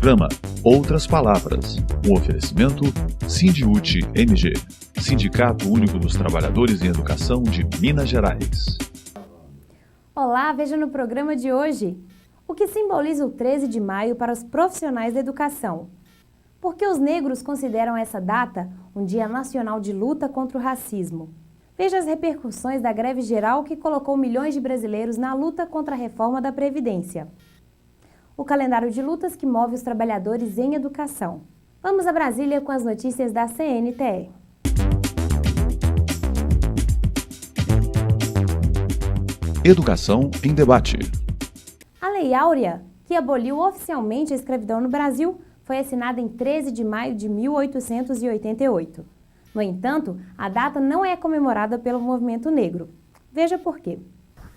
programa Outras Palavras, um oferecimento Sindiúte MG, Sindicato Único dos Trabalhadores em Educação de Minas Gerais. Olá, veja no programa de hoje o que simboliza o 13 de maio para os profissionais da educação. Por que os negros consideram essa data um dia nacional de luta contra o racismo? Veja as repercussões da greve geral que colocou milhões de brasileiros na luta contra a reforma da Previdência. O calendário de lutas que move os trabalhadores em educação. Vamos a Brasília com as notícias da CNTE. Educação em debate. A Lei Áurea, que aboliu oficialmente a escravidão no Brasil, foi assinada em 13 de maio de 1888. No entanto, a data não é comemorada pelo movimento negro. Veja por quê.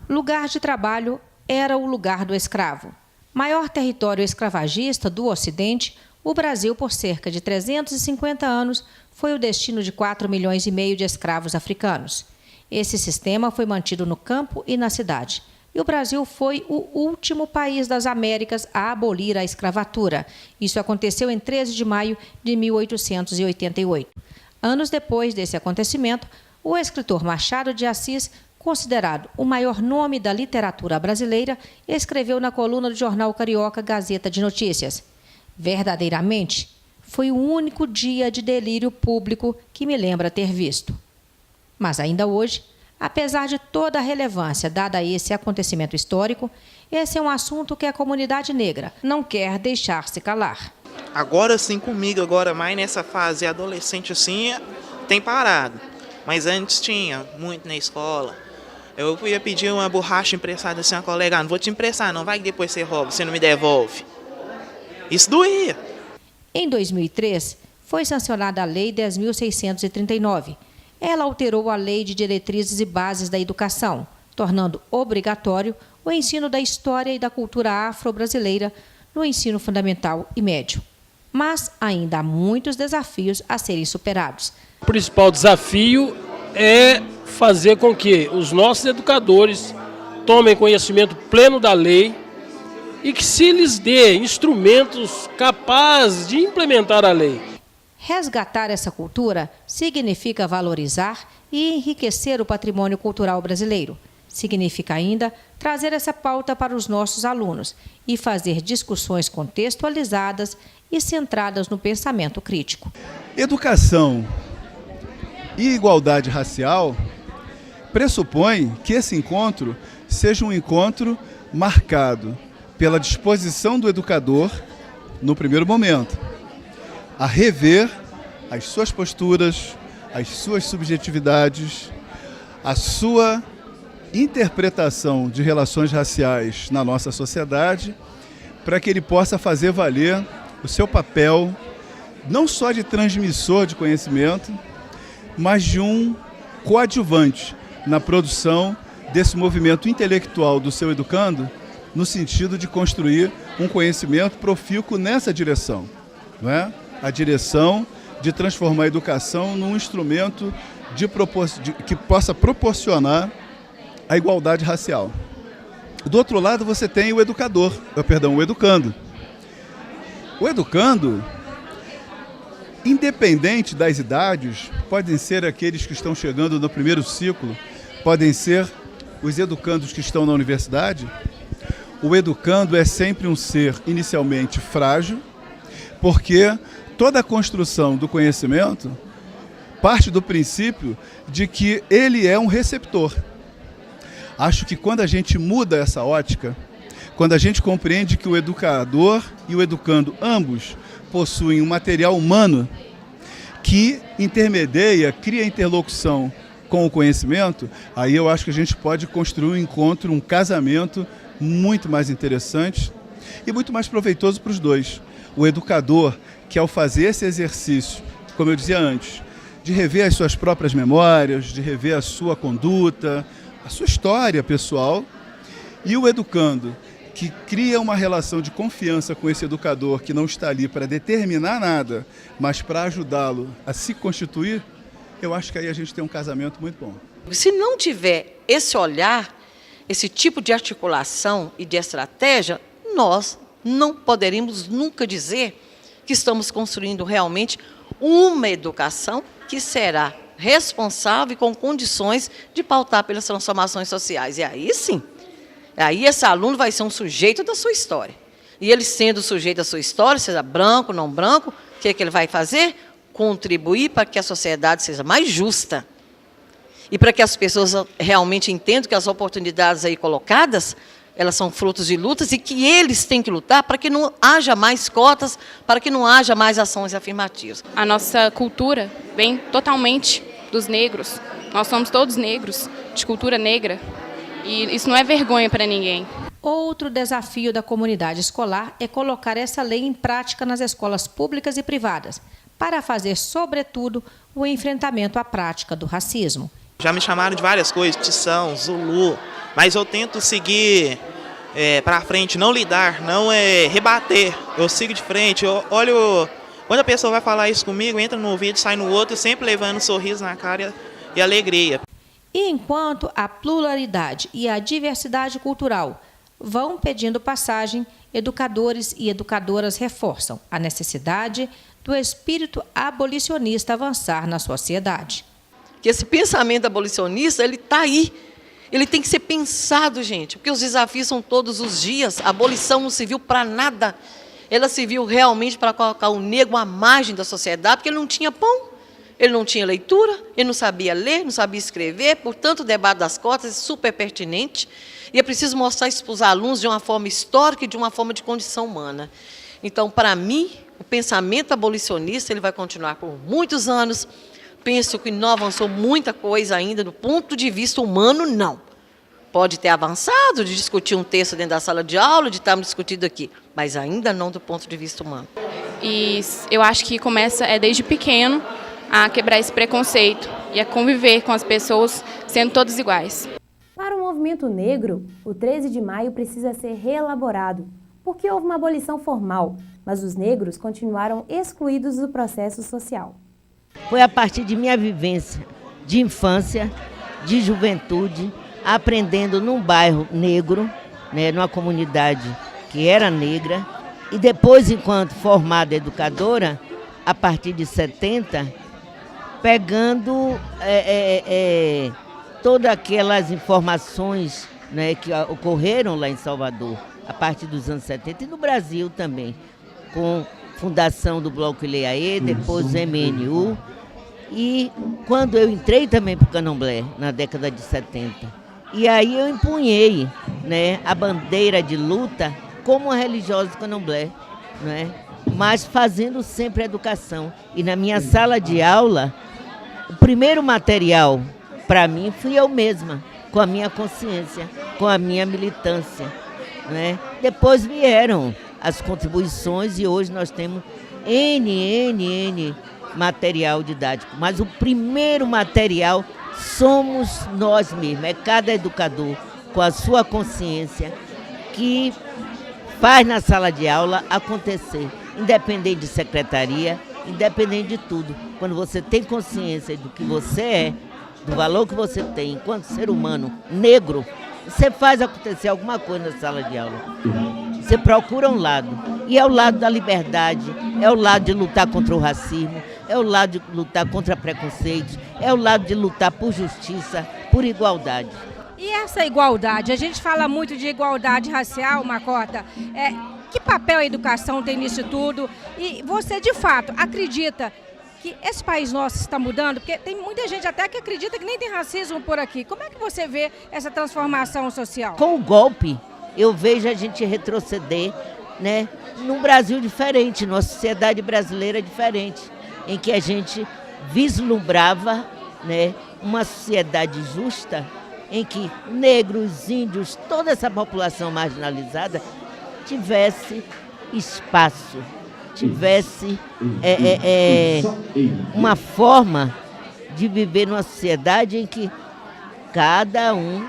Lugar de trabalho era o lugar do escravo. Maior território escravagista do Ocidente, o Brasil, por cerca de 350 anos, foi o destino de 4,5 milhões de escravos africanos. Esse sistema foi mantido no campo e na cidade. E o Brasil foi o último país das Américas a abolir a escravatura. Isso aconteceu em 13 de maio de 1888. Anos depois desse acontecimento, o escritor Machado de Assis, considerado o maior nome da literatura brasileira, escreveu na coluna do jornal carioca Gazeta de Notícias: verdadeiramente, foi o único dia de delírio público que me lembra ter visto. Mas ainda hoje, apesar de toda a relevância dada a esse acontecimento histórico, esse é um assunto que a comunidade negra não quer deixar se calar. Agora sim, comigo, agora mais nessa fase adolescente assim, tem parado. Mas antes tinha muito na escola. Eu ia pedir uma borracha emprestada assim, uma colega, não vou te emprestar não, vai que depois você rouba, você não me devolve. Isso doía. Em 2003, foi sancionada a Lei 10.639. Ela alterou a Lei de Diretrizes e Bases da Educação, tornando obrigatório o ensino da história e da cultura afro-brasileira no ensino fundamental e médio. Mas ainda há muitos desafios a serem superados. O principal desafio é fazer com que os nossos educadores tomem conhecimento pleno da lei e que se lhes dê instrumentos capazes de implementar a lei. Resgatar essa cultura significa valorizar e enriquecer o patrimônio cultural brasileiro. Significa ainda trazer essa pauta para os nossos alunos e fazer discussões contextualizadas e centradas no pensamento crítico. Educação e igualdade racial pressupõe que esse encontro seja um encontro marcado pela disposição do educador, no primeiro momento, a rever as suas posturas, as suas subjetividades, a sua interpretação de relações raciais na nossa sociedade, para que ele possa fazer valer o seu papel, não só de transmissor de conhecimento, mas de um coadjuvante na produção desse movimento intelectual do seu educando, no sentido de construir um conhecimento profícuo nessa direção, não é? A direção de transformar a educação num instrumento que possa proporcionar a igualdade racial. Do outro lado, você tem o educando. O educando, independente das idades, podem ser aqueles que estão chegando no primeiro ciclo, podem ser os educandos que estão na universidade. O educando é sempre um ser inicialmente frágil, porque toda a construção do conhecimento parte do princípio de que ele é um receptor. Acho que quando a gente muda essa ótica, quando a gente compreende que o educador e o educando ambos possuem um material humano que intermedia, cria interlocução com o conhecimento, aí eu acho que a gente pode construir um encontro, um casamento muito mais interessante e muito mais proveitoso para os dois. O educador, que ao fazer esse exercício, como eu dizia antes, de rever as suas próprias memórias, de rever a sua conduta, a sua história pessoal, e o educando, que cria uma relação de confiança com esse educador que não está ali para determinar nada, mas para ajudá-lo a se constituir, eu acho que aí a gente tem um casamento muito bom. Se não tiver esse olhar, esse tipo de articulação e de estratégia, nós não poderíamos nunca dizer que estamos construindo realmente uma educação que será responsável e com condições de pautar pelas transformações sociais. E aí sim, aí esse aluno vai ser um sujeito da sua história. E ele sendo sujeito da sua história, seja branco, não branco, o que ele vai fazer? Contribuir para que a sociedade seja mais justa. E para que as pessoas realmente entendam que as oportunidades aí colocadas, elas são frutos de lutas e que eles têm que lutar para que não haja mais cotas, para que não haja mais ações afirmativas. A nossa cultura vem totalmente dos negros. Nós somos todos negros, de cultura negra. E isso não é vergonha para ninguém. Outro desafio da comunidade escolar é colocar essa lei em prática nas escolas públicas e privadas, para fazer, sobretudo, o enfrentamento à prática do racismo. Já me chamaram de várias coisas, Tição, Zulu, mas eu tento seguir para frente, não lidar, não rebater. Eu sigo de frente, eu olho, quando a pessoa vai falar isso comigo, entra no ouvido, sai no outro, sempre levando um sorriso na cara e alegria. E enquanto a pluralidade e a diversidade cultural vão pedindo passagem, educadores e educadoras reforçam a necessidade do espírito abolicionista avançar na sociedade. Que esse pensamento abolicionista, ele está aí. Ele tem que ser pensado, gente, porque os desafios são todos os dias. A abolição não serviu para nada. Ela serviu realmente para colocar o negro à margem da sociedade, porque ele não tinha pão, ele não tinha leitura, ele não sabia ler, não sabia escrever. Portanto, o debate das cotas é super pertinente. E é preciso mostrar isso para os alunos de uma forma histórica e de uma forma de condição humana. Então, para mim, o pensamento abolicionista ele vai continuar por muitos anos. Penso que não avançou muita coisa ainda do ponto de vista humano, não. Pode ter avançado de discutir um texto dentro da sala de aula, de estarmos discutindo aqui, mas ainda não do ponto de vista humano. E eu acho que começa desde pequeno a quebrar esse preconceito e a conviver com as pessoas sendo todos iguais. Para o movimento negro, o 13 de maio precisa ser reelaborado, porque houve uma abolição formal, mas os negros continuaram excluídos do processo social. Foi a partir de minha vivência de infância, de juventude, aprendendo num bairro negro, né, numa comunidade que era negra, e depois, enquanto formada educadora, a partir de 70, pegando todas aquelas informações, né, que ocorreram lá em Salvador, a partir dos anos 70, e no Brasil também, com fundação do Bloco Ileaê, depois o MNU, e quando eu entrei também para o Candomblé, na década de 70, e aí eu empunhei, né, a bandeira de luta como uma religiosa do Candomblé, né, mas fazendo sempre educação. E na minha sala de aula, o primeiro material para mim fui eu mesma, com a minha consciência, com a minha militância, né? Depois vieram as contribuições e hoje nós temos N material didático. Mas o primeiro material somos nós mesmos, é cada educador com a sua consciência que faz na sala de aula acontecer, independente de secretaria, independente de tudo. Quando você tem consciência do que você é, do valor que você tem enquanto ser humano negro, você faz acontecer alguma coisa na sala de aula. Você procura um lado, e é o lado da liberdade, é o lado de lutar contra o racismo, é o lado de lutar contra preconceitos, é o lado de lutar por justiça, por igualdade. E essa igualdade, a gente fala muito de igualdade racial, Macota, que papel a educação tem nisso tudo? E você, de fato, acredita que esse país nosso está mudando? Porque tem muita gente até que acredita que nem tem racismo por aqui. Como é que você vê essa transformação social? Com o golpe, eu vejo a gente retroceder, né, num Brasil diferente, numa sociedade brasileira diferente, em que a gente vislumbrava, né, uma sociedade justa, em que negros, índios, toda essa população marginalizada tivesse espaço, tivesse uma forma de viver numa sociedade em que cada um,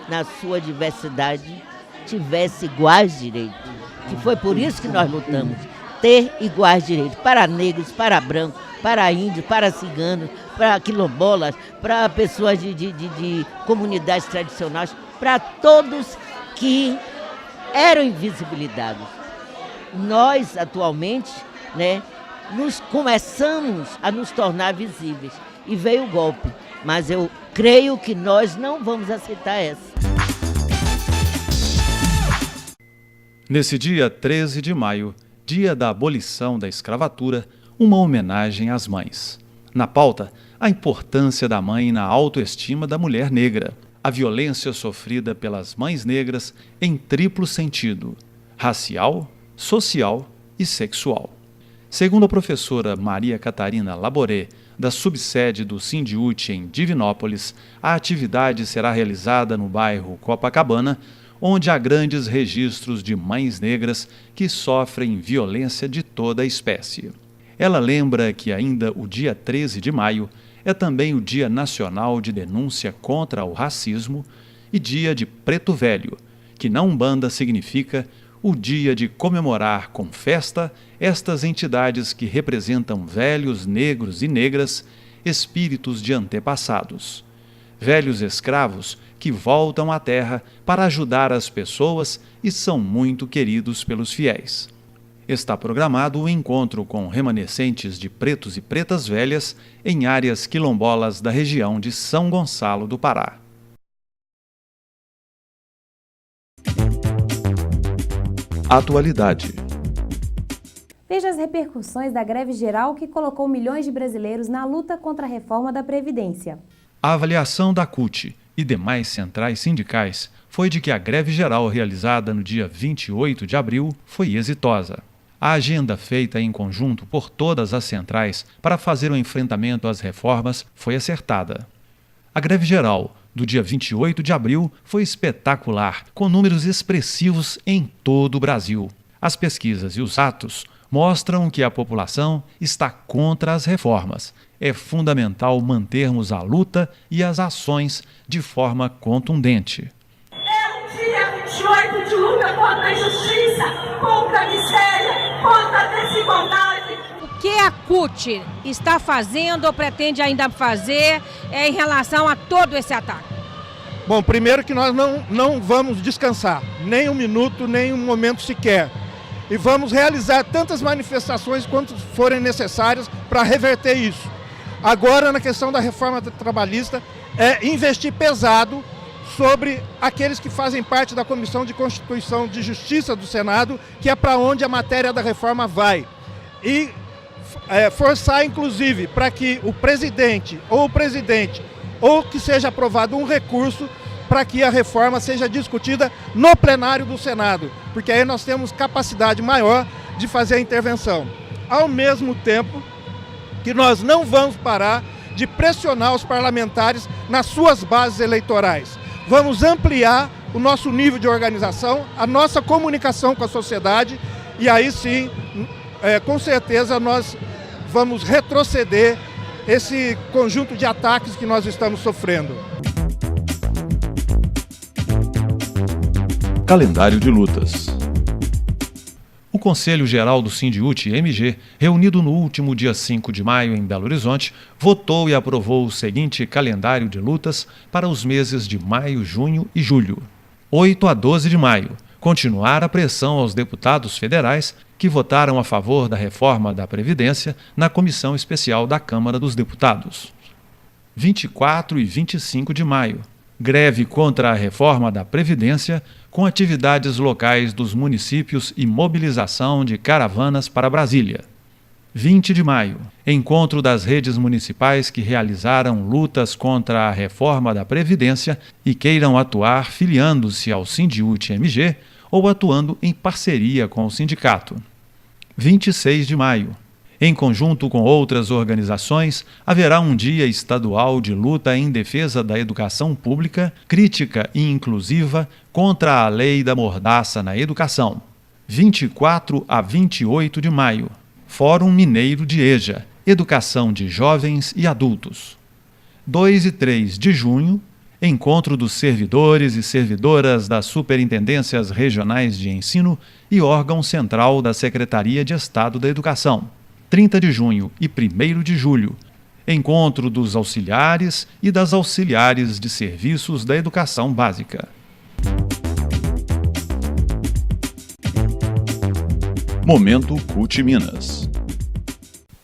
na sua diversidade, tivesse iguais direitos. Que foi por isso que nós lutamos, ter iguais direitos para negros, para brancos, para índios, para ciganos, para quilombolas, para pessoas de comunidades tradicionais, para todos que eram invisibilizados. nós atualmente, né, começamos a nos tornar visíveis. E veio o golpe, mas eu creio que nós não vamos aceitar essa. Nesse dia 13 de maio, dia da abolição da escravatura, uma homenagem às mães. Na pauta, a importância da mãe na autoestima da mulher negra, a violência sofrida pelas mães negras em triplo sentido: racial, social e sexual. Segundo a professora Maria Catarina Laboré, da subsede do Sindiúti em Divinópolis, a atividade será realizada no bairro Copacabana, onde há grandes registros de mães negras que sofrem violência de toda a espécie. Ela lembra que ainda o dia 13 de maio é também o Dia Nacional de Denúncia contra o Racismo e Dia de Preto Velho, que na Umbanda significa o dia de comemorar com festa estas entidades que representam velhos negros e negras, espíritos de antepassados. Velhos escravos que voltam à terra para ajudar as pessoas e são muito queridos pelos fiéis. Está programado o encontro com remanescentes de pretos e pretas velhas em áreas quilombolas da região de São Gonçalo do Pará. Atualidade. Veja as repercussões da greve geral que colocou milhões de brasileiros na luta contra a reforma da Previdência. A avaliação da CUT e demais centrais sindicais foi de que a greve geral realizada no dia 28 de abril foi exitosa. A agenda feita em conjunto por todas as centrais para fazer o enfrentamento às reformas foi acertada. A greve geral do dia 28 de abril foi espetacular, com números expressivos em todo o Brasil. As pesquisas e os atos mostram que a população está contra as reformas. É fundamental mantermos a luta e as ações de forma contundente. É um dia 28 de luta contra a injustiça, contra a miséria, contra a desigualdade. O que a CUT está fazendo ou pretende ainda fazer em relação a todo esse ataque? Bom, primeiro que nós não vamos descansar, nem um minuto, nem um momento sequer. E vamos realizar tantas manifestações quanto forem necessárias para reverter isso. Agora, na questão da reforma trabalhista, é investir pesado sobre aqueles que fazem parte da Comissão de Constituição de Justiça do Senado, que é para onde a matéria da reforma vai. E forçar, inclusive, para que o presidente, ou que seja aprovado um recurso para que a reforma seja discutida no plenário do Senado, porque aí nós temos capacidade maior de fazer a intervenção. Ao mesmo tempo que nós não vamos parar de pressionar os parlamentares nas suas bases eleitorais. Vamos ampliar o nosso nível de organização, a nossa comunicação com a sociedade, e aí sim, com certeza, nós vamos retroceder esse conjunto de ataques que nós estamos sofrendo. Calendário de lutas. O Conselho Geral do Sindiúti-MG, reunido no último dia 5 de maio em Belo Horizonte, votou e aprovou o seguinte calendário de lutas para os meses de maio, junho e julho. 8 a 12 de maio, continuar a pressão aos deputados federais que votaram a favor da reforma da Previdência na Comissão Especial da Câmara dos Deputados. 24 e 25 de maio, greve contra a reforma da Previdência com atividades locais dos municípios e mobilização de caravanas para Brasília. 20 de maio, encontro das redes municipais que realizaram lutas contra a reforma da Previdência e queiram atuar filiando-se ao Sindiúti-MG ou atuando em parceria com o sindicato. 26 de maio, em conjunto com outras organizações, haverá um dia estadual de luta em defesa da educação pública, crítica e inclusiva contra a lei da mordaça na educação. 24 a 28 de maio, Fórum Mineiro de EJA, Educação de Jovens e Adultos. 2 e 3 de junho, encontro dos servidores e servidoras das Superintendências Regionais de Ensino e órgão central da Secretaria de Estado da Educação. 30 de junho e 1º de julho, encontro dos auxiliares e das auxiliares de serviços da educação básica. Momento CUT Minas.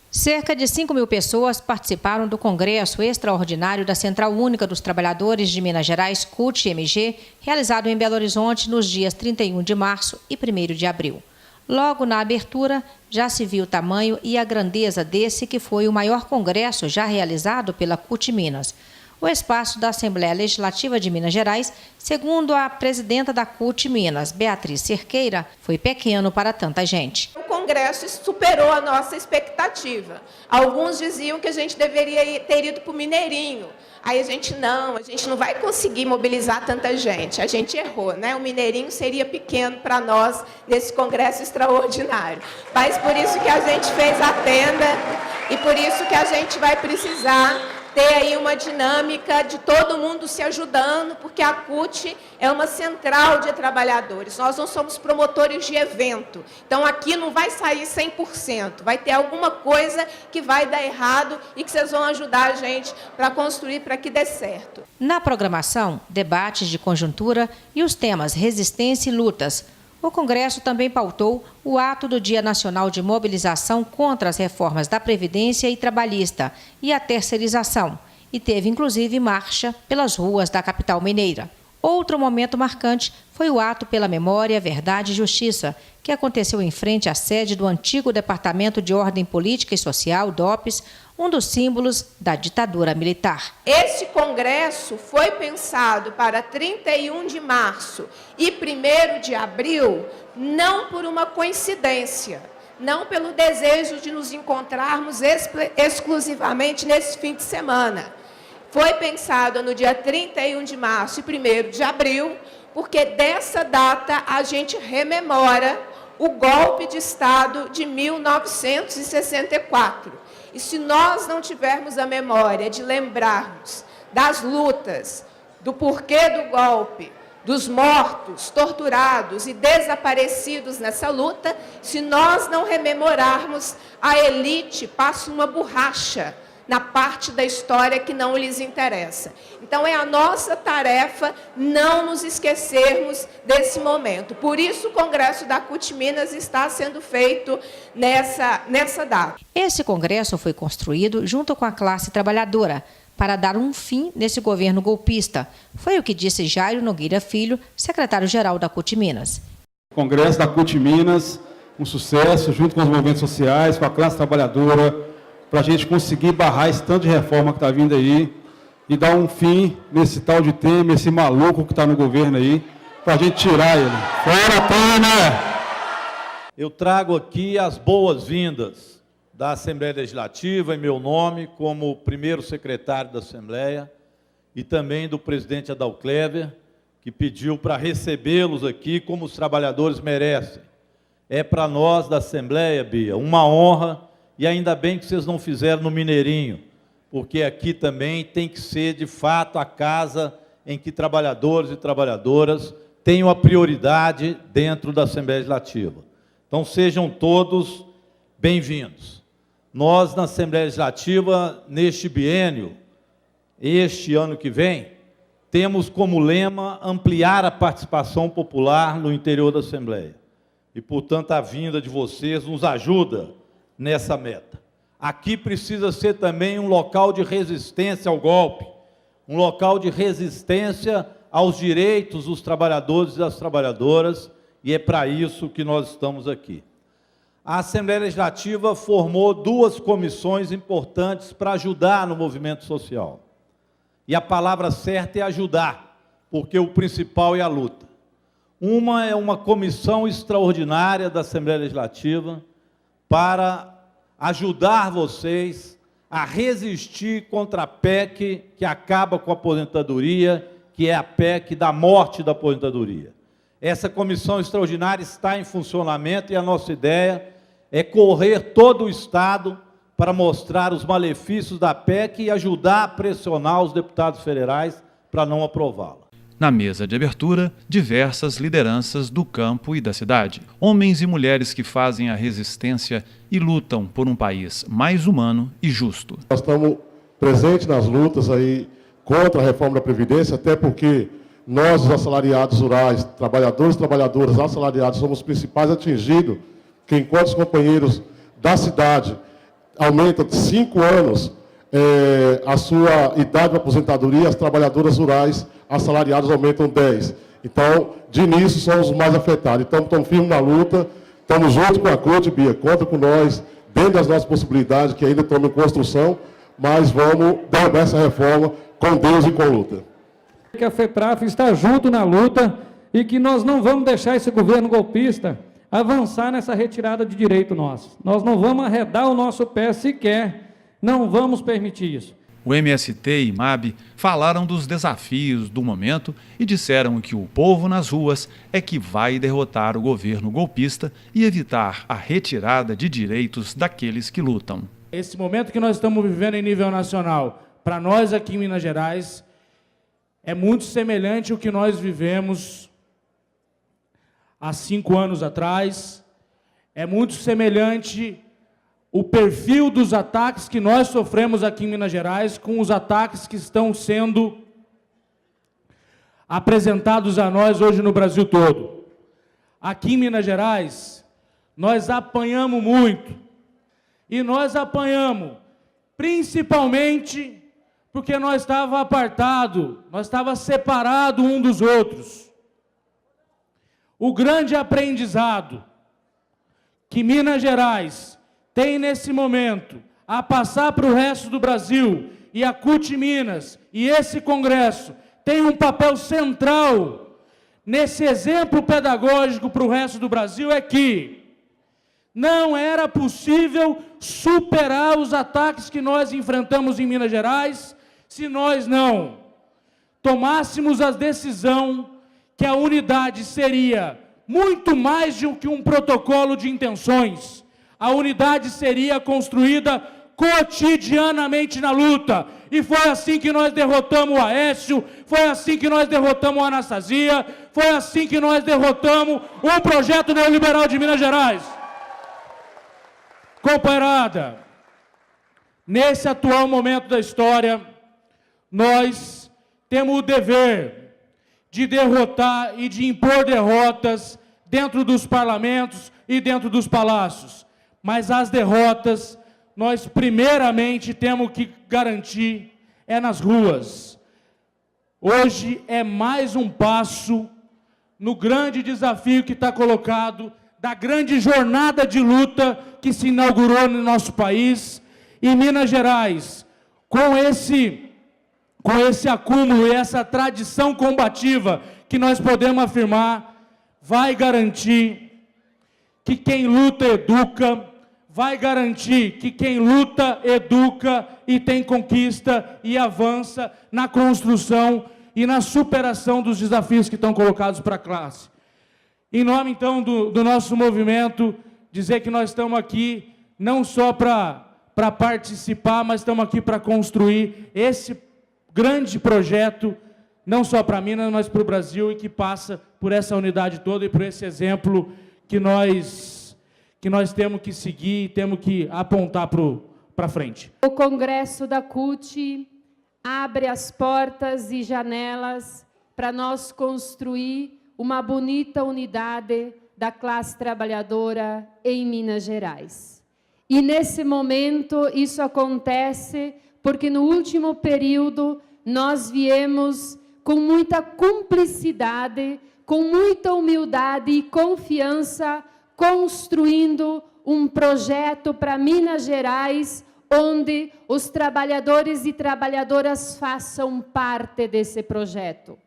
Cerca de 5.000 pessoas participaram do Congresso Extraordinário da Central Única dos Trabalhadores de Minas Gerais, CUT-MG, realizado em Belo Horizonte nos dias 31 de março e 1º de abril. Logo na abertura, já se viu o tamanho e a grandeza desse que foi o maior congresso já realizado pela CUT Minas. O espaço da Assembleia Legislativa de Minas Gerais, segundo a presidenta da CUT Minas, Beatriz Cerqueira, foi pequeno para tanta gente. O Congresso superou a nossa expectativa. Alguns diziam que a gente deveria ter ido para o Mineirinho. Aí a gente não vai conseguir mobilizar tanta gente. A gente errou, né? O Mineirinho seria pequeno para nós nesse Congresso extraordinário. Mas por isso que a gente fez a tenda e por isso que a gente vai precisar ter aí uma dinâmica de todo mundo se ajudando, porque a CUT é uma central de trabalhadores. Nós não somos promotores de evento. Então, aqui não vai sair 100%. Vai ter alguma coisa que vai dar errado e que vocês vão ajudar a gente para construir para que dê certo. Na programação, debates de conjuntura e os temas resistência e lutas. O Congresso também pautou o ato do Dia Nacional de Mobilização contra as reformas da Previdência e Trabalhista e a terceirização, e teve inclusive marcha pelas ruas da capital mineira. Outro momento marcante foi o ato pela Memória, Verdade e Justiça, que aconteceu em frente à sede do antigo Departamento de Ordem Política e Social, DOPS, um dos símbolos da ditadura militar. Este congresso foi pensado para 31 de março e 1º de abril, não por uma coincidência, não pelo desejo de nos encontrarmos exclusivamente nesse fim de semana. Foi pensado no dia 31 de março e 1º de abril, porque dessa data a gente rememora o golpe de Estado de 1964. E se nós não tivermos a memória de lembrarmos das lutas, do porquê do golpe, dos mortos, torturados e desaparecidos nessa luta, se nós não rememorarmos, a elite passa uma borracha na parte da história que não lhes interessa. Então, é a nossa tarefa não nos esquecermos desse momento. Por isso, o Congresso da CUT Minas está sendo feito nessa data. Esse congresso foi construído junto com a classe trabalhadora para dar um fim nesse governo golpista. Foi o que disse Jairo Nogueira Filho, secretário-geral da CUT Minas. O Congresso da CUT Minas, um sucesso, junto com os movimentos sociais, com a classe trabalhadora, para a gente conseguir barrar esse tanto de reforma que está vindo aí e dar um fim nesse tal de Temer, esse maluco que está no governo aí, para a gente tirar ele. Fora, Temer! Eu trago aqui as boas-vindas da Assembleia Legislativa, em meu nome, como primeiro secretário da Assembleia, e também do presidente Adal Clever, que pediu para recebê-los aqui como os trabalhadores merecem. É para nós da Assembleia, Bia, uma honra. E ainda bem que vocês não fizeram no Mineirinho, porque aqui também tem que ser, de fato, a casa em que trabalhadores e trabalhadoras tenham a prioridade dentro da Assembleia Legislativa. Então, sejam todos bem-vindos. Nós, na Assembleia Legislativa, neste biênio, este ano que vem, temos como lema ampliar a participação popular no interior da Assembleia. E, portanto, a vinda de vocês nos ajuda nessa meta. Aqui precisa ser também um local de resistência ao golpe, um local de resistência aos direitos dos trabalhadores e das trabalhadoras, e é para isso que nós estamos aqui. A Assembleia Legislativa formou 2 comissões importantes para ajudar no movimento social. E a palavra certa é ajudar, porque o principal é a luta. Uma é uma comissão extraordinária da Assembleia Legislativa, para ajudar vocês a resistir contra a PEC que acaba com a aposentadoria, que é a PEC da morte da aposentadoria. Essa comissão extraordinária está em funcionamento e a nossa ideia é correr todo o Estado para mostrar os malefícios da PEC e ajudar a pressionar os deputados federais para não aprová-la. Na mesa de abertura, diversas lideranças do campo e da cidade. Homens e mulheres que fazem a resistência e lutam por um país mais humano e justo. Nós estamos presentes nas lutas aí contra a reforma da Previdência, até porque nós, os assalariados rurais, trabalhadores e trabalhadoras assalariados, somos os principais atingidos que enquanto os companheiros da cidade aumentam de 5 anos a sua idade de aposentadoria, as trabalhadoras rurais assalariadas aumentam 10. Então, de início, somos os mais afetados. Então, estamos firmes na luta, estamos junto com a CUT, Bia, conta com nós, dentro das nossas possibilidades, que ainda estamos em construção, mas vamos derrubar essa reforma com Deus e com luta. Que a FEPRAF está junto na luta e que nós não vamos deixar esse governo golpista avançar nessa retirada de direito nosso. Nós não vamos arredar o nosso pé sequer, não vamos permitir isso. O MST e MAB falaram dos desafios do momento e disseram que o povo nas ruas é que vai derrotar o governo golpista e evitar a retirada de direitos daqueles que lutam. Esse momento que nós estamos vivendo em nível nacional, para nós aqui em Minas Gerais, é muito semelhante ao que nós vivemos há 5 anos atrás, é muito semelhante o perfil dos ataques que nós sofremos aqui em Minas Gerais com os ataques que estão sendo apresentados a nós hoje no Brasil todo. Aqui em Minas Gerais, nós apanhamos muito. E nós apanhamos principalmente porque nós estávamos apartados, nós estávamos separados um dos outros. O grande aprendizado que Minas Gerais tem nesse momento a passar para o resto do Brasil, e a CUT Minas e esse Congresso tem um papel central nesse exemplo pedagógico para o resto do Brasil, é que não era possível superar os ataques que nós enfrentamos em Minas Gerais se nós não tomássemos a decisão que a unidade seria muito mais do que um protocolo de intenções. A unidade seria construída cotidianamente na luta. E foi assim que nós derrotamos o Aécio, foi assim que nós derrotamos a Anastasia, foi assim que nós derrotamos o projeto neoliberal de Minas Gerais. Companheirada, nesse atual momento da história, nós temos o dever de derrotar e de impor derrotas dentro dos parlamentos e dentro dos palácios. Mas as derrotas, nós primeiramente temos que garantir nas ruas. Hoje é mais um passo no grande desafio que está colocado, da grande jornada de luta que se inaugurou no nosso país. E Minas Gerais, com esse acúmulo e essa tradição combativa que nós podemos afirmar, vai garantir que quem luta educa, vai garantir que quem luta educa e tem conquista e avança na construção e na superação dos desafios que estão colocados para a classe. Em nome, então, do nosso movimento, dizer que nós estamos aqui não só para participar, mas estamos aqui para construir esse grande projeto, não só para Minas, mas para o Brasil, e que passa por essa unidade toda e por esse exemplo que nós temos que seguir e temos que apontar para frente. O Congresso da CUT abre as portas e janelas para nós construir uma bonita unidade da classe trabalhadora em Minas Gerais. E nesse momento isso acontece porque no último período nós viemos com muita cumplicidade, com muita humildade e confiança, construindo um projeto para Minas Gerais, onde os trabalhadores e trabalhadoras façam parte desse projeto.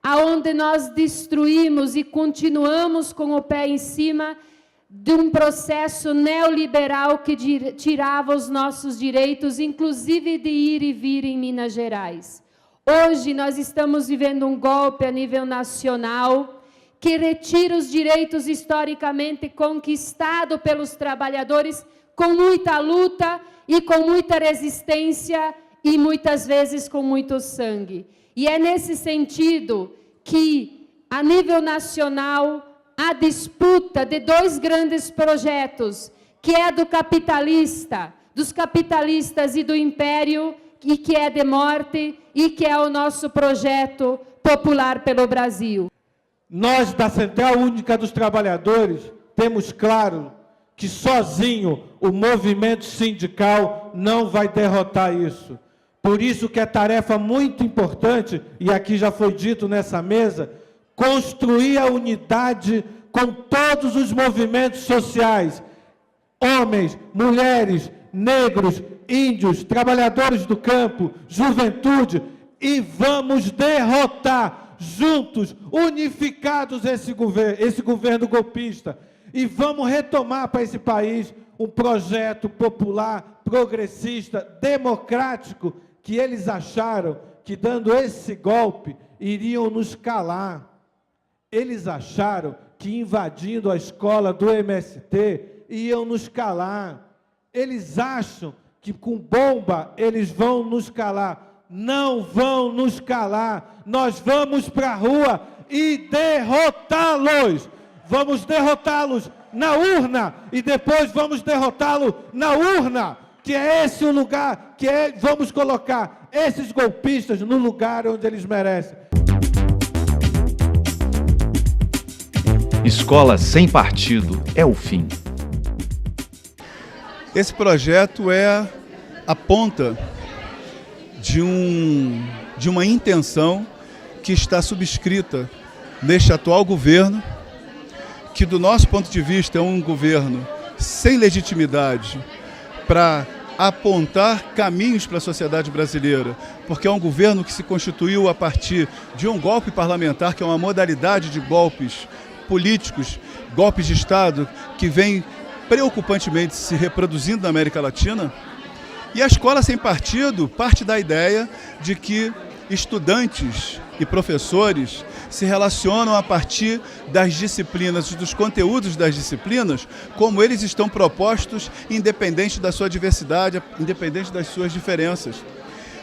Aonde nós destruímos e continuamos com o pé em cima de um processo neoliberal que tirava os nossos direitos, inclusive de ir e vir em Minas Gerais. Hoje nós estamos vivendo um golpe a nível nacional que retira os direitos historicamente conquistados pelos trabalhadores com muita luta e com muita resistência e muitas vezes com muito sangue. E é nesse sentido que, a nível nacional, a disputa de dois grandes projetos, que é do capitalista, dos capitalistas e do império, e que é de morte, e que é o nosso projeto popular pelo Brasil. Nós, da Central Única dos Trabalhadores, temos claro que sozinho o movimento sindical não vai derrotar isso. Por isso que é tarefa muito importante, e aqui já foi dito nessa mesa, construir a unidade com todos os movimentos sociais, homens, mulheres, negros, índios, trabalhadores do campo, juventude, e vamos derrotar juntos, unificados esse governo golpista, e vamos retomar para esse país um projeto popular, progressista, democrático, que eles acharam que dando esse golpe iriam nos calar. Eles acharam que invadindo a escola do MST iam nos calar. Eles acham que com bomba eles vão nos calar. Não vão nos calar. Nós vamos para a rua e derrotá-los. Vamos derrotá-los na urna e depois vamos derrotá-lo na urna, que é esse o lugar, vamos colocar esses golpistas no lugar onde eles merecem. Escola sem partido é o fim. Esse projeto é a ponta de uma intenção que está subscrita neste atual governo, que do nosso ponto de vista é um governo sem legitimidade para apontar caminhos para a sociedade brasileira, porque é um governo que se constituiu a partir de um golpe parlamentar, que é uma modalidade de golpes políticos, golpes de Estado, que vem preocupantemente se reproduzindo na América Latina. E a escola sem partido parte da ideia de que estudantes e professores se relacionam a partir das disciplinas, dos conteúdos das disciplinas, como eles estão propostos, independente da sua diversidade, independente das suas diferenças.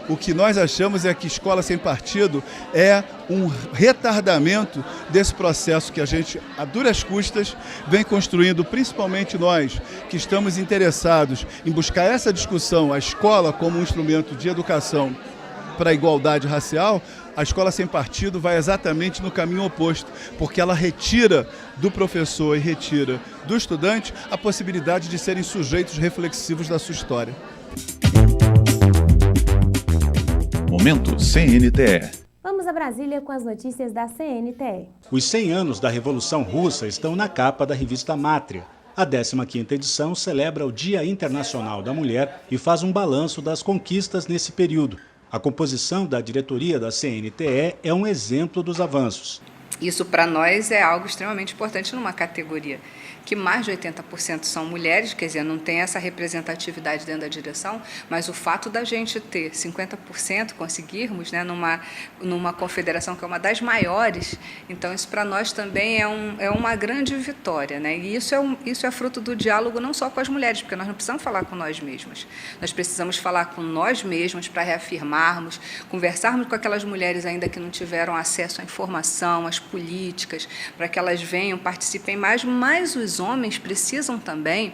O que nós achamos é que escola sem partido é um retardamento desse processo que a gente, a duras custas, vem construindo, principalmente nós, que estamos interessados em buscar essa discussão, a escola como um instrumento de educação para a igualdade racial. A escola sem partido vai exatamente no caminho oposto, porque ela retira do professor e retira do estudante a possibilidade de serem sujeitos reflexivos da sua história. Momento CNTE. Vamos a Brasília com as notícias da CNTE. Os 100 anos da Revolução Russa estão na capa da revista Mátria. A 15ª edição celebra o Dia Internacional da Mulher e faz um balanço das conquistas nesse período. A composição da diretoria da CNTE é um exemplo dos avanços. Isso, para nós, é algo extremamente importante numa categoria que mais de 80% são mulheres, quer dizer, não tem essa representatividade dentro da direção, mas o fato da gente ter 50%, conseguirmos, né, numa confederação que é uma das maiores, então isso para nós também é uma grande vitória, né? E isso é fruto do diálogo não só com as mulheres, porque nós não precisamos falar com nós mesmas, nós precisamos falar com nós mesmas para reafirmarmos, conversarmos com aquelas mulheres ainda que não tiveram acesso à informação, às políticas, para que elas venham, participem mais, mas os homens precisam também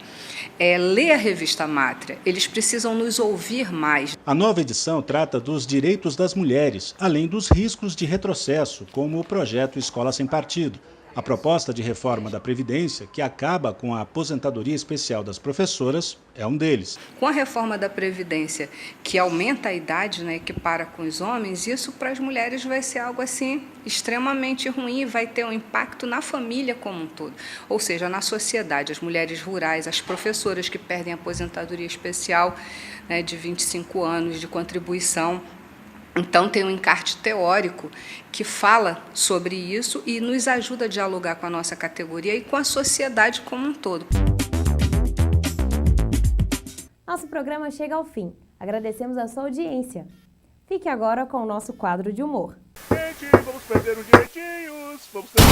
ler a revista Mátria, eles precisam nos ouvir mais. A nova edição trata dos direitos das mulheres, além dos riscos de retrocesso, como o projeto Escola Sem Partido. A proposta de reforma da Previdência, que acaba com a aposentadoria especial das professoras, é um deles. Com a reforma da Previdência, que aumenta a idade, né, que para com os homens, isso para as mulheres vai ser algo assim extremamente ruim e vai ter um impacto na família como um todo. Ou seja, na sociedade, as mulheres rurais, as professoras que perdem a aposentadoria especial, né, de 25 anos de contribuição. Então, tem um encarte teórico que fala sobre isso e nos ajuda a dialogar com a nossa categoria e com a sociedade como um todo. Nosso programa chega ao fim. Agradecemos a sua audiência. Fique agora com o nosso quadro de humor. Gente, vamos perder os direitinhos, vamos ter...